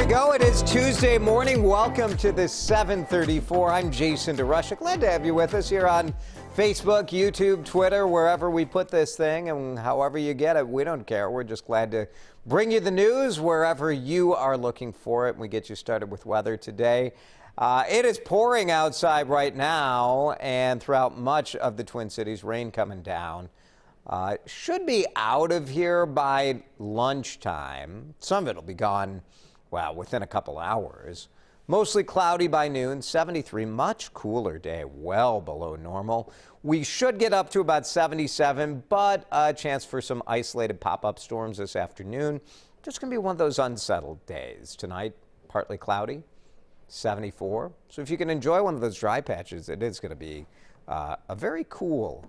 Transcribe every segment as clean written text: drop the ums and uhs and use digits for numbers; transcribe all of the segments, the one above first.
go. It is Tuesday morning. Welcome to the 734. I'm Jason DeRusha. Glad to have you with us here on Facebook, YouTube, Twitter, wherever we put this thing, and however you get it, we don't care. We're just glad to bring you the news wherever you are looking for it. And we get you started with weather today. It is pouring outside right now, and throughout much of the Twin Cities, rain coming down. Should be out of here by lunchtime. Some of it will be gone, well, within a couple hours. Mostly cloudy by noon, 73, much cooler day, well below normal. We should get up to about 77, but a chance for some isolated pop-up storms this afternoon. Just going to be one of those unsettled days. Tonight, partly cloudy, 74. So if you can enjoy one of those dry patches, it is going to be a very cool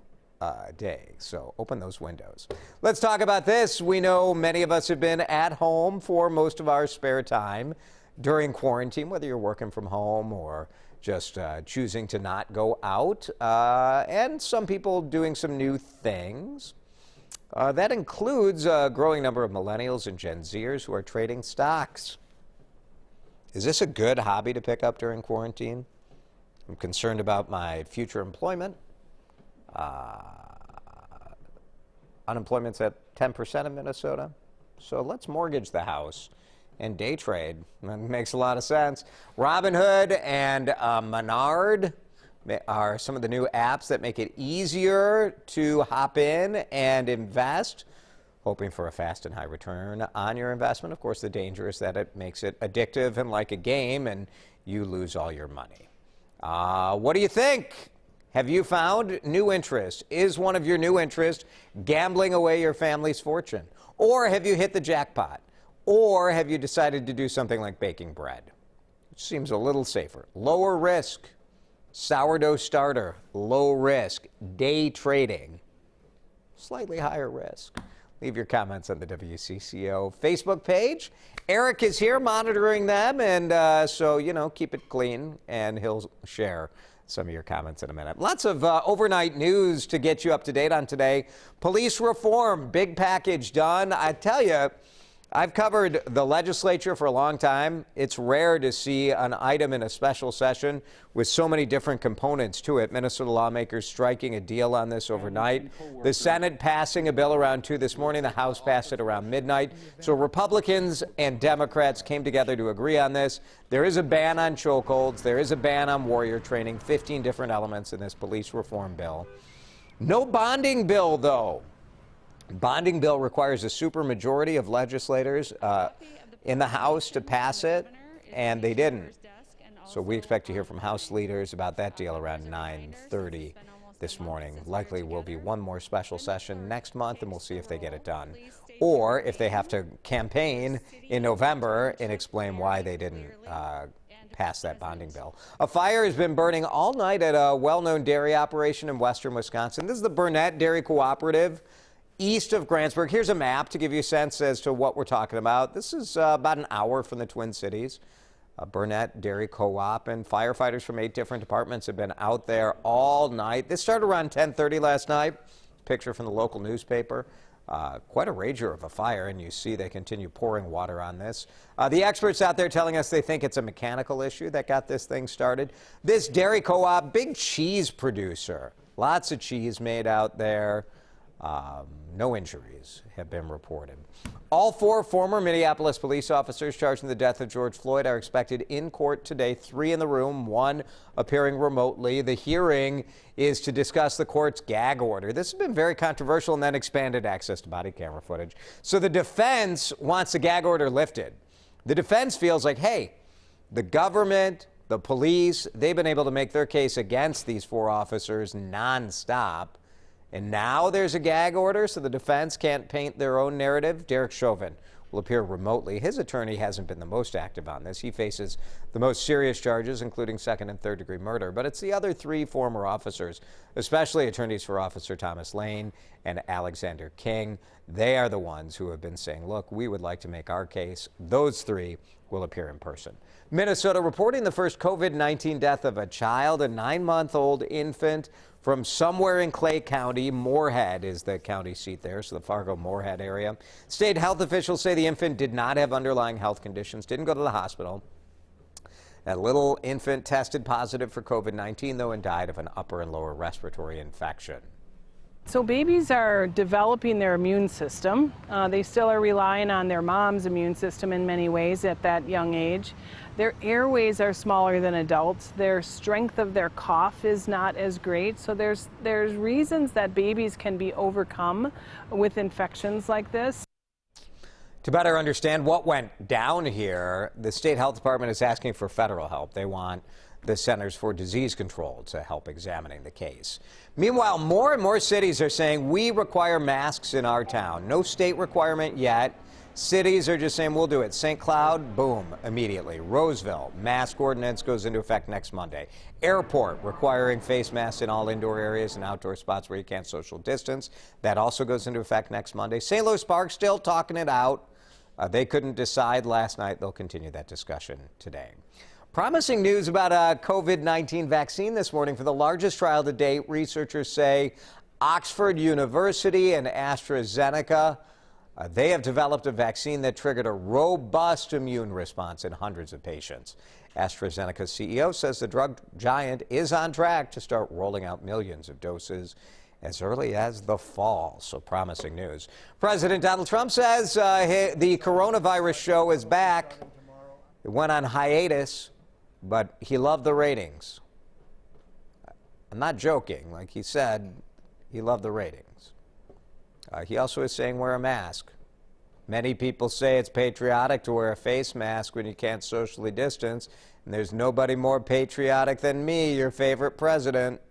day. So open those windows. Let's talk about this. We know many of us have been at home for most of our spare time during quarantine, whether you're working from home or just choosing to not go out, and some people doing some new things. That includes a growing number of Millennials and Gen Zers who are trading stocks. Is this a good hobby to pick up during quarantine? I'm concerned about my future employment. Unemployment's at 10% in Minnesota, so let's mortgage the house and day trade. That makes a lot of sense. Robinhood and Menard are some of the new apps that make it easier to hop in and invest, hoping for a fast and high return on your investment. Of course, the danger is that it makes it addictive and like a game, and you lose all your money. What do you think? Have you found new interest? Is one of your new interests gambling away your family's fortune? Or have you hit the jackpot? Or have you decided to do something like baking bread? Which seems a little safer. Lower risk, sourdough starter, low risk, day trading, slightly higher risk. Leave your comments on the WCCO Facebook page. Eric is here monitoring them, and so, keep it clean, and he'll share some of your comments in a minute. Lots of overnight news to get you up to date on today. Police reform, big package done. I tell you, I've covered the legislature for a long time. It's rare to see an item in a special session with so many different components to it. Minnesota lawmakers striking a deal on this overnight. The Senate passing a bill around 2 this morning. The House passed it around midnight. So Republicans and Democrats came together to agree on this. There is a ban on chokeholds. There is a ban on warrior training. 15 different elements in this police reform bill. No bonding bill, though. Bonding bill requires a supermajority of legislators in the House to pass it, and they didn't. So we expect to hear from House leaders about that deal around 9:30 this morning. Likely will be one more special session next month, and we'll see if they get it done. Or if they have to campaign in November and explain why they didn't pass that bonding bill. A fire has been burning all night at a well-known dairy operation in western Wisconsin. This is the Burnett Dairy Cooperative, east of Grantsburg. Here's a map to give you a sense as to what we're talking about. This is about an hour from the Twin Cities. Burnett Dairy Co-op, and firefighters from 8 different departments have been out there all night. This started around 10:30 last night. Picture from the local newspaper. Quite a rager of a fire, and you see they continue pouring water on this. The experts out there telling us they think it's a mechanical issue that got this thing started. This dairy co-op, big cheese producer. Lots of cheese made out there. No injuries have been reported. All 4 former Minneapolis police officers charged in the death of George Floyd are expected in court today. 3 in the room, 1 appearing remotely. The hearing is to discuss the court's gag order. This has been very controversial, and then expanded access to body camera footage. So the defense wants the gag order lifted. The defense feels like, hey, the government, the police, they've been able to make their case against these 4 officers nonstop. And now there's a gag order, so the defense can't paint their own narrative. Derek Chauvin will appear remotely. His attorney hasn't been the most active on this. He faces the most serious charges, including 2nd and 3rd degree murder. But it's the other 3 former officers, especially attorneys for Officer Thomas Lane and Alexander King. They are the ones who have been saying, look, we would like to make our case. Those 3 will appear in person. Minnesota reporting the first COVID-19 death of a child, a 9-month-old infant from somewhere in Clay County. Moorhead is the county seat there, so the Fargo-Moorhead area. State health officials say the infant did not have underlying health conditions, didn't go to the hospital. That little infant tested positive for COVID-19, though, and died of an upper and lower respiratory infection. So babies are developing their immune system. They still are relying on their mom's immune system in many ways at that young age. Their airways are smaller than adults. Their strength of their cough is not as great. So there's reasons that babies can be overcome with infections like this. To better understand what went down here, the state health department is asking for federal help. They want the Centers for Disease Control to help examining the case. Meanwhile, more and more cities are saying we require masks in our town. No state requirement yet. Cities are just saying we'll do it. St. Cloud, boom, immediately. Roseville, mask ordinance goes into effect next Monday. Airport requiring face masks in all indoor areas and outdoor spots where you can't social distance. That also goes into effect next Monday. St. Louis Park still talking it out. They couldn't decide last night. They'll continue that discussion today. Promising news about a COVID-19 vaccine this morning. For the largest trial to date, researchers say Oxford University and AstraZeneca, they have developed a vaccine that triggered a robust immune response in hundreds of patients. AstraZeneca's CEO says the drug giant is on track to start rolling out millions of doses as early as the fall. So promising news. President Donald Trump says the coronavirus show is back. It went on hiatus, but he loved the ratings. I'm not joking. Like he said, he loved the ratings. He also is saying wear a mask. Many people say it's patriotic to wear a face mask when you can't socially distance, and there's nobody more patriotic than me, your favorite president.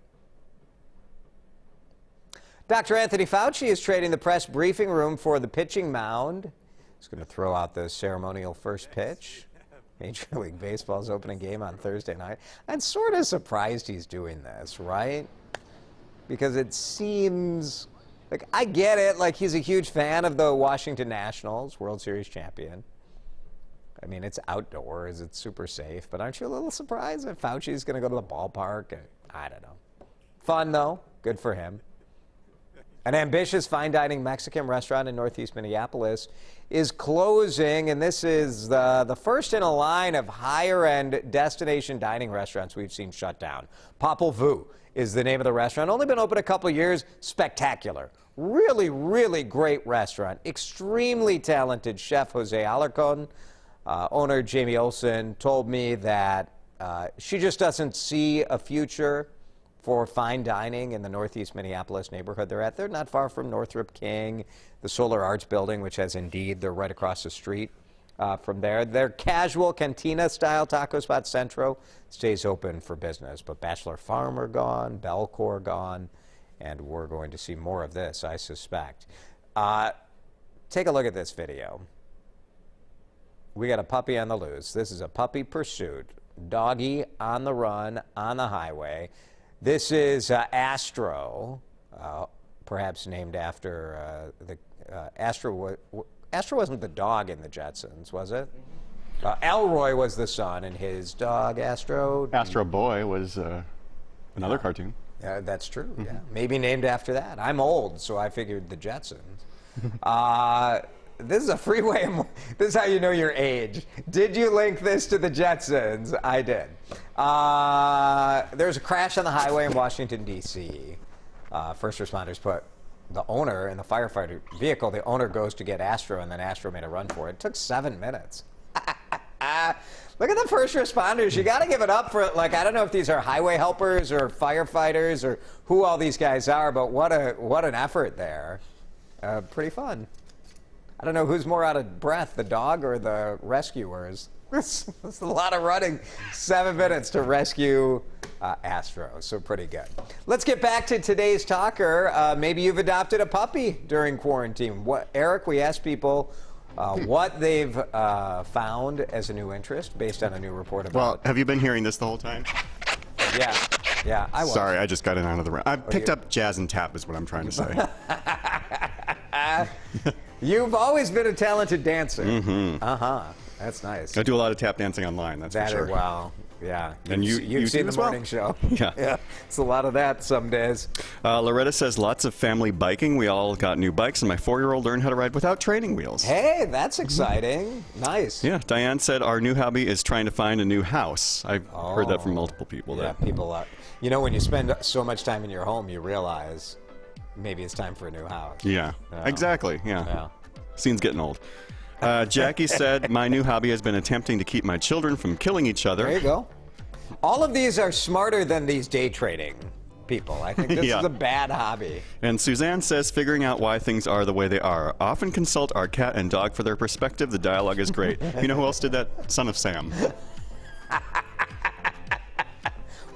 Dr. Anthony Fauci is trading the press briefing room for the pitching mound. He's going to throw out the ceremonial first pitch. Major League Baseball's opening game on Thursday night. I'm sort of surprised he's doing this, right? Because it seems like, I get it, like he's a huge fan of the Washington Nationals, World Series champion. I mean, it's outdoors, it's super safe, but aren't you a little surprised that Fauci's going to go to the ballpark? I don't know. Fun, though. Good for him. An ambitious fine dining Mexican restaurant in northeast Minneapolis is closing, and this is the first in a line of higher-end destination dining restaurants we've seen shut down. Popol Vuh is the name of the restaurant. Only been open a couple years. Spectacular. Really, really great restaurant. Extremely talented chef Jose Alarcon. Owner Jamie Olson told me that she just doesn't see a future for fine dining in the northeast Minneapolis neighborhood they're at. They're not far from Northrop King, the Solar Arts building, which has Indeed. They're right across the street from there. Their casual cantina-style taco spot, Centro, stays open for business. But Bachelor Farm are gone, Belcor gone, and we're going to see more of this, I suspect. Take a look at this video. We got a puppy on the loose. This is a puppy pursuit. Doggy on the run on the highway. This is Astro, perhaps named after Astro. Astro wasn't the dog in the Jetsons, was it? Elroy was the son, and his dog Astro. Astro Boy was another cartoon. Yeah, that's true. Yeah, maybe named after that. I'm old, so I figured the Jetsons. This is a freeway. This is how you know your age. Did you link this to the Jetsons? I did. There's a crash on the highway in Washington, D.C. First responders put the owner in the firefighter vehicle. The owner goes to get Astro, and then Astro made a run for it. It took 7 minutes. Look at the first responders. You got to give it up for, like, I don't know if these are highway helpers or firefighters or who all these guys are, but what an effort there. Pretty fun. I don't know who's more out of breath, the dog or the rescuers. It's a lot of running. 7 minutes to rescue Astro, so pretty good. Let's get back to today's talker. Maybe you've adopted a puppy during quarantine. Eric, we asked people what they've found as a new interest based on a new report about. Well, have you been hearing this the whole time? Yeah, I was. Sorry, I just got it out of the room. I picked up jazz and tap is what I'm trying to say. You've always been a talented dancer. Mm-hmm. That's nice. I do a lot of tap dancing online, that's for sure. Well, Yeah. And You've you seen do the as well? morning show. Yeah. It's a lot of that some days. Loretta says lots of family biking. We all got new bikes, and my 4-year-old learned how to ride without training wheels. Hey, that's exciting. Nice. Yeah, Diane said our new hobby is trying to find a new house. I've heard that from multiple people. Yeah, That people are. You know, when you spend so much time in your home, you realize maybe it's time for a new house. Yeah, exactly. Yeah. Yeah. Scene's getting old. Jackie said my new hobby has been attempting to keep my children from killing each other. There you go. All of these are smarter than these day trading people. I think this Yeah. is a bad hobby. And Suzanne says figuring out why things are the way they are. Often consult our cat and dog for their perspective. The dialogue is great. You know who else did that? Son of Sam.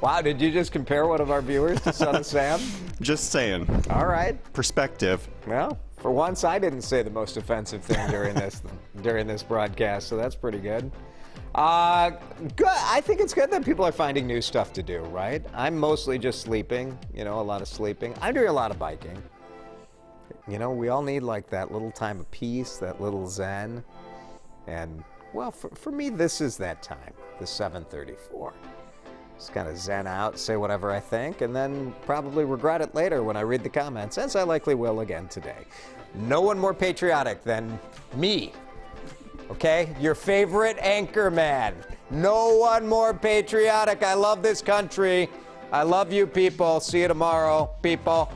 Wow, did you just compare one of our viewers to Son of Sam? Just saying. All right. Perspective. Well, for once, I didn't say the most offensive thing during this broadcast, so that's pretty good. Good. I think it's good that people are finding new stuff to do, right? I'm mostly just sleeping, a lot of sleeping. I'm doing a lot of biking. We all need like that little time of peace, that little zen. And, well, for me, this is that time, the 7:34. Just kind of zen out, say whatever I think, and then probably regret it later when I read the comments, as I likely will again today. No one more patriotic than me. Okay? Your favorite anchor man. No one more patriotic. I love this country. I love you people. See you tomorrow, people.